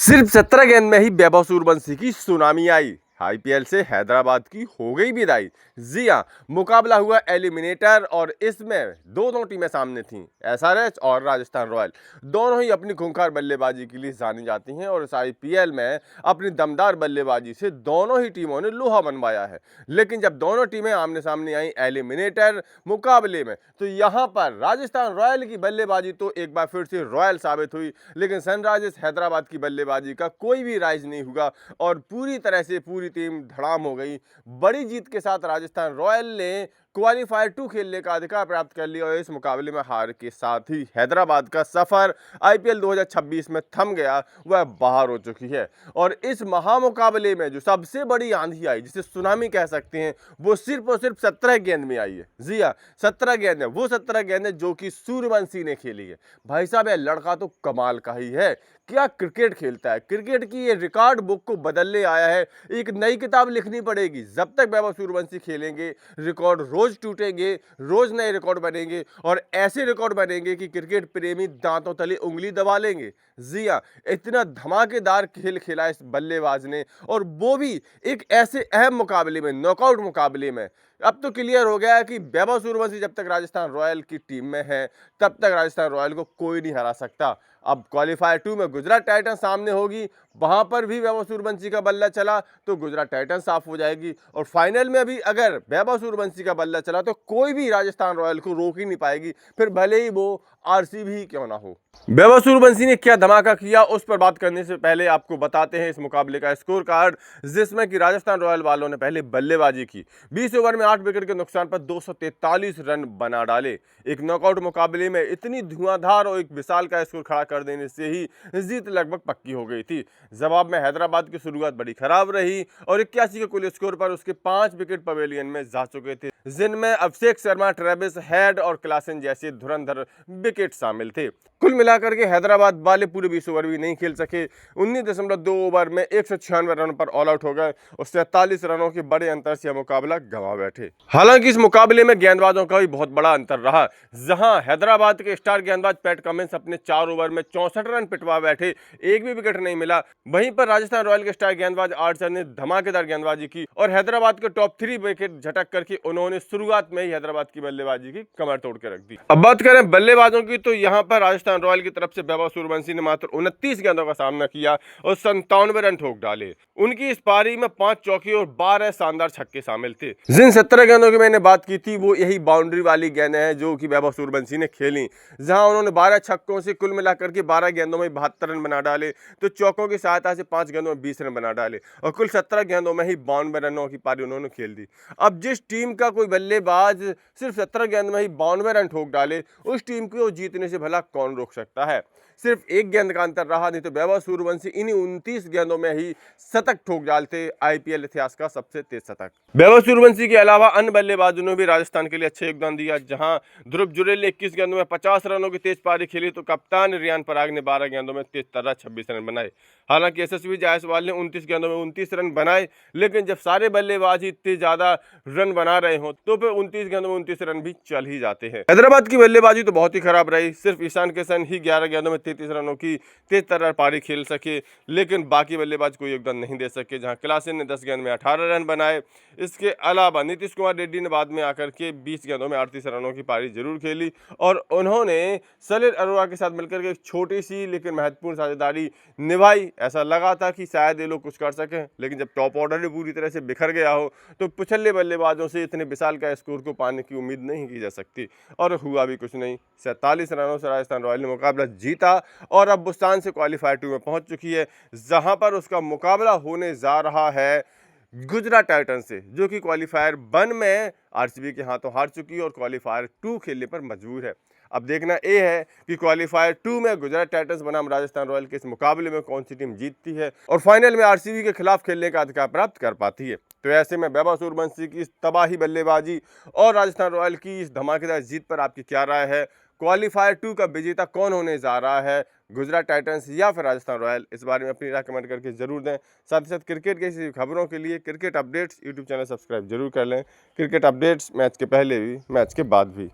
सिर्फ 17 गेंद में ही वैभव सूर्यवंशी की सुनामी आई। आईपीएल से हैदराबाद की हो गई विदाई। जी हां, मुकाबला हुआ एलिमिनेटर और इसमें दोनों टीमें सामने थीं, एसआरएच और राजस्थान रॉयल। दोनों ही अपनी खूंखार बल्लेबाजी के लिए जानी जाती हैं और इस आईपीएल में अपनी दमदार बल्लेबाजी से दोनों ही टीमों ने लोहा मनवाया है। लेकिन जब दोनों टीमें आमने सामने आई एलिमिनेटर मुकाबले में, तो यहां पर राजस्थान रॉयल की बल्लेबाजी तो एक बार फिर से रॉयल साबित हुई, लेकिन सनराइजर्स हैदराबाद की बल्लेबाजी का कोई भी राइज नहीं हुआ और पूरी तरह से पूरी टीम धड़ाम हो गई। बड़ी जीत के साथ राजस्थान रॉयल ने क्वालीफायर 2 खेलने का अधिकार प्राप्त कर लिया और इस मुकाबले में हार के साथ ही हैदराबाद का सफर आईपीएल 2026 में थम गया, वह बाहर हो चुकी है। और इस महामुकाबले में जो सबसे बड़ी आंधी आई, जिसे सुनामी कह सकते हैं, वो सिर्फ और सिर्फ 17 गेंद में आई है। जी हाँ, 17 गेंद है, वो 17 गेंद है जो कि सूर्यवंशी ने खेली है। भाई साहब, यह लड़का तो कमाल का ही है, क्या क्रिकेट खेलता है। क्रिकेट की ये रिकॉर्ड बुक को बदलने आया है। एक नई किताब लिखनी पड़ेगी। जब तक वैभव सूर्यवंशी खेलेंगे, रिकॉर्ड रोज टूटेंगे, रोज नए रिकॉर्ड बनेंगे और ऐसे रिकॉर्ड बनेंगे कि क्रिकेट प्रेमी दांतों तले उंगली दबा लेंगे। जी हाँ, इतना धमाकेदार खेल खेला इस बल्लेबाज ने, और वो भी एक ऐसे अहम मुकाबले में, नॉकआउट मुकाबले में। अब तो क्लियर हो गया है कि वैभव सूर्यवंशी जब तक राजस्थान रॉयल की टीम में है, तब तक राजस्थान रॉयल को कोई नहीं हरा सकता। अब क्वालीफायर 2 में गुजरात टाइटंस सामने होगी, वहां पर भी वैभव सूर्यवंशी का बल्ला चला तो गुजरात टाइटंस साफ हो जाएगी, और फाइनल में भी अगर वैभव सूर्यवंशी का बल्ला चला तो कोई भी राजस्थान रॉयल को रोक ही नहीं पाएगी, फिर भले ही वो आरसीबी ही क्यों ना हो। वैभव सूर्यवंशी ने क्या धमाका किया, उस पर बात करने से पहले आपको बताते हैं इस मुकाबले का स्कोर कार्ड, जिसमें कि राजस्थान रॉयल वालों ने पहले बल्लेबाजी की। 20 ओवर में 8 विकेट के नुकसान पर 243 रन बना डाले। एक नॉकआउट मुकाबले में इतनी धुआंधार और एक विशाल का स्कोर खड़ा कर देने से ही जीत लगभग पक्की हो गई थी। जवाब में हैदराबाद की शुरुआत बड़ी खराब रही और 81 के कुल स्कोर पर उसके 5 विकेट पवेलियन में जा चुके थे, जिनमें अभिषेक शर्मा, ट्रेविस हेड और क्लासन जैसे धुरंधर विकेट शामिल थे। कुल मिलाकर के हैदराबाद वाले पूरे 20 ओवर भी नहीं खेल सके। 19.2 ओवर में 196 रन पर ऑल आउट हो गए और 47 रनों के बड़े अंतर से मुकाबला गंवा बैठे। हालांकि इस मुकाबले में गेंदबाजों का भी बहुत बड़ा अंतर रहा, जहां हैदराबाद के स्टार गेंदबाज पैट कमिंस अपने 4 ओवर में 64 रन पिटवा बैठे, एक भी विकेट नहीं मिला। वहीं पर राजस्थान रॉयल के स्टार गेंदबाज आर्चर ने धमाकेदार गेंदबाजी की और हैदराबाद के टॉप 3 विकेट झटक करके उन्होंने शुरुआत में ही हैदराबाद की बल्लेबाजी की कमर तोड़ के रख दी। अब बात करें बल्लेबाजों की, तो यहाँ पर राजस्थान रॉयल की तरफ से वैभव सूर्यवंशी ने मात्र 29 गेंदों का सामना किया और 97 रन ठोक डाले। उनकी इस पारी में 5 चौके और 12 शानदार छक्के शामिल थे। जिन 17 गेंदों की मैंने बात की थी, वो यही बाउंड्री वाली गेंदें हैं जो कि वैभव सूर्यवंशी ने खेली, जहां उन्होंने 12 छक्कों से कुल मिलाकर के 12 गेंदों में 72 रन बना डाले, तो चौकों की सहायता से 5 गेंदों में 20 रन बना डाले और कुल 17 गेंदों में ही 92 रनों की पारी उन्होंने खेल दी। अब जिस टीम का कोई बल्लेबाज सिर्फ 17 गेंद में ही 92 रन ठोक डाले, उस टीम को जीतने से भला कौन रोक सकता है। सिर्फ एक गेंद का अंतर रहा, नहीं तो वैभव सूर्यवंशी इन्हीं 29 गेंदों में ही शतक ठोक डालते, आईपीएल इतिहास का सबसे तेज शतक। वैभव सूर्यवंशी के अलावा अन्य बल्लेबाजों ने भी राजस्थान के लिए अच्छा योगदान दिया, जहां ध्रुव जुरेल ने 21 गेंदों में 50 रनों की तेज पारी खेली, तो कप्तान रियान पराग ने 12 गेंदों में तेज तर्रा 26 रन बनाए। हालांकि यशस्वी जायसवाल ने 29 गेंदों में 29 रन बनाए, लेकिन जब सारे बल्लेबाज इतने ज्यादा रन बना रहे हो तो फिर 29 गेंदों में 29 रन भी चल ही जाते हैं। हैदराबाद की बल्लेबाजी तो बहुत ही खराब रही। सिर्फ ईशान किशन ही 11 गेंदों में 33 रनों की तेज तर्रार पारी खेल सके, लेकिन बाकी बल्लेबाज कोई योगदान नहीं दे सके, जहां क्लासन ने 10 गेंद में 18 रन बनाए। इसके अलावा नीतीश कुमार रेड्डी ने बाद में आकर के 20 गेंदों में 38 रनों की पारी जरूर खेली और उन्होंने सलिल अरोड़ा के साथ मिलकर के एक छोटी सी लेकिन महत्वपूर्ण साझेदारी निभाई। ऐसा लगा था कि शायद ये लोग कुछ कर सकें, लेकिन जब टॉप ऑर्डर पूरी तरह से बिखर गया हो तो पिछले बल्लेबाजों से इतने विशाल का स्कोर को पाने की उम्मीद नहीं की जा सकती, और हुआ भी कुछ नहीं। 47 रनों से राजस्थान रॉयल ने मुकाबला जीता और अब बुस्तान से क्वालीफायर 2 में पहुंच चुकी है, जहां पर उसका मुकाबला होने जा रहा है गुजरात टाइटंस से, जो कि क्वालीफायर 1 में आरसीबी के हाथों हार चुकी है और क्वालीफायर 2 खेलने पर मजबूर है। अब देखना यह है कि क्वालीफायर 2 में गुजरात टाइटंस बनाम राजस्थान रॉयल के इस मुकाबले में कौन सी टीम जीतती है और फाइनल में आरसीबी के खिलाफ खेलने का अधिकार प्राप्त कर पाती है। तो ऐसे में वैभव सूर्यवंशी की इस तबाही बल्लेबाजी और राजस्थान रॉयल की इस धमाकेदार जीत पर आपकी क्या राय है? क्वालीफायर 2 का विजेता कौन होने जा रहा है, गुजरात टाइटंस या फिर राजस्थान रॉयल? इस बारे में अपनी राय कमेंट करके जरूर दें। साथ ही साथ क्रिकेट की ऐसी खबरों के लिए cricket updates YouTube channel subscribe जरूर कर लें। क्रिकेट अपडेट्स मैच के पहले भी, मैच के बाद भी।